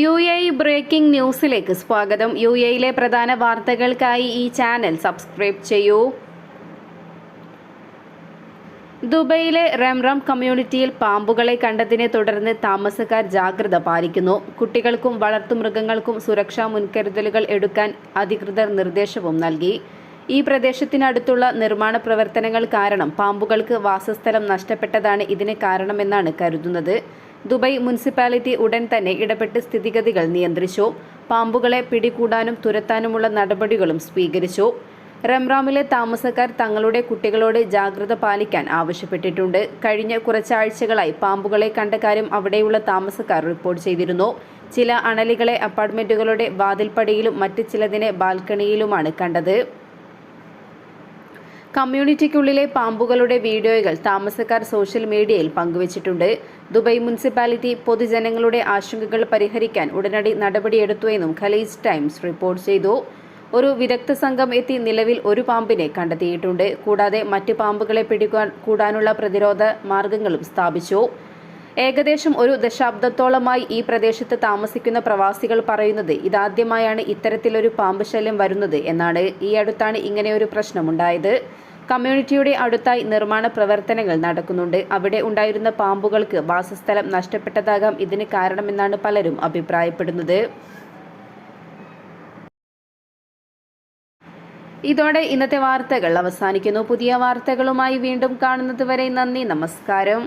UAE breaking ന്യൂസിലേക്ക് സ്വാഗതം. UAEയിലെ പ്രധാന വാർത്തകൾക്കായി ഈ ചാനൽ സബ്സ്ക്രൈബ് ചെയ്യൂ. ദുബൈയിലെ റംറം കമ്മ്യൂണിറ്റിയിൽ പാമ്പുകളെ കണ്ടതിനെ തുടർന്ന് താമസക്കാർ ജാഗ്രത പാലിക്കുന്നു. കുട്ടികൾക്കും വളർത്തുമൃഗങ്ങൾക്കും സുരക്ഷാ മുൻകരുതലുകൾ എടുക്കാൻ അധികൃതർ നിർദ്ദേശവും നൽകി. ഈ പ്രദേശത്തിനടുത്തുള്ള നിർമ്മാണ പ്രവർത്തനങ്ങൾ കാരണം പാമ്പുകൾക്ക് വാസസ്ഥലം നഷ്ടപ്പെട്ടതാണ് ഇതിന് കാരണമെന്നാണ് കരുതുന്നത്. ദുബൈ മുനിസിപ്പാലിറ്റി ഉടൻ തന്നെ ഇടപെട്ട് സ്ഥിതിഗതികൾ നിയന്ത്രിച്ചു. പാമ്പുകളെ പിടികൂടാനും തുരത്താനുമുള്ള നടപടികളും സ്വീകരിച്ചു. റംറാമിലെ താമസക്കാർ തങ്ങളുടെ കുട്ടികളോട് ജാഗ്രത പാലിക്കാൻ ആവശ്യപ്പെട്ടിട്ടുണ്ട്. കഴിഞ്ഞ കുറച്ചാഴ്ചകളായി പാമ്പുകളെ കണ്ട കാര്യം അവിടെയുള്ള താമസക്കാർ റിപ്പോർട്ട് ചെയ്തിരുന്നു. ചില അണലികളെ അപ്പാർട്ട്മെന്റുകളുടെ വാതിൽപ്പടിയിലും മറ്റ് ചിലതിനെ ബാൽക്കണിയിലുമാണ് കണ്ടത്. കമ്മ്യൂണിറ്റിക്കുള്ളിലെ പാമ്പുകളുടെ വീഡിയോകൾ താമസക്കാർ സോഷ്യൽ മീഡിയയിൽ പങ്കുവച്ചിട്ടുണ്ട്. ദുബൈ മുനിസിപ്പാലിറ്റി പൊതുജനങ്ങളുടെ ആശങ്കകൾ പരിഹരിക്കാൻ ഉടനടി നടപടിയെടുത്തുവെന്നും ഖലീജ് ടൈംസ് റിപ്പോർട്ട് ചെയ്തു. ഒരു വിദഗ്ധ സംഘം എത്തി നിലവിൽ ഒരു പാമ്പിനെ കണ്ടെത്തിയിട്ടുണ്ട്. കൂടാതെ മറ്റ് പാമ്പുകളെ പിടികൂടാനുള്ള പ്രതിരോധ മാർഗങ്ങളും സ്ഥാപിച്ചു. ഏകദേശം ഒരു ദശാബ്ദത്തോളമായി ഈ പ്രദേശത്ത് താമസിക്കുന്ന പ്രവാസികൾ പറയുന്നത് ഇതാദ്യമായാണ് ഇത്തരത്തിലൊരു പാമ്പ് ശല്യം വരുന്നത് എന്നാണ്. ഈ അടുത്താണ് ഇങ്ങനെയൊരു പ്രശ്നമുണ്ടായത്. കമ്മ്യൂണിറ്റിയുടെ അടുത്തായി നിർമ്മാണ പ്രവർത്തനങ്ങൾ നടക്കുന്നുണ്ട്. അവിടെ ഉണ്ടായിരുന്ന പാമ്പുകൾക്ക് വാസസ്ഥലം നഷ്ടപ്പെട്ടതാകാം ഇതിന് കാരണമെന്നാണ് പലരും അഭിപ്രായപ്പെടുന്നത്. ഇതോടെ ഇന്നത്തെ വാർത്തകൾ അവസാനിക്കുന്നു. പുതിയ വാർത്തകളുമായി വീണ്ടും കാണുന്നതുവരെ നന്ദി, നമസ്കാരം.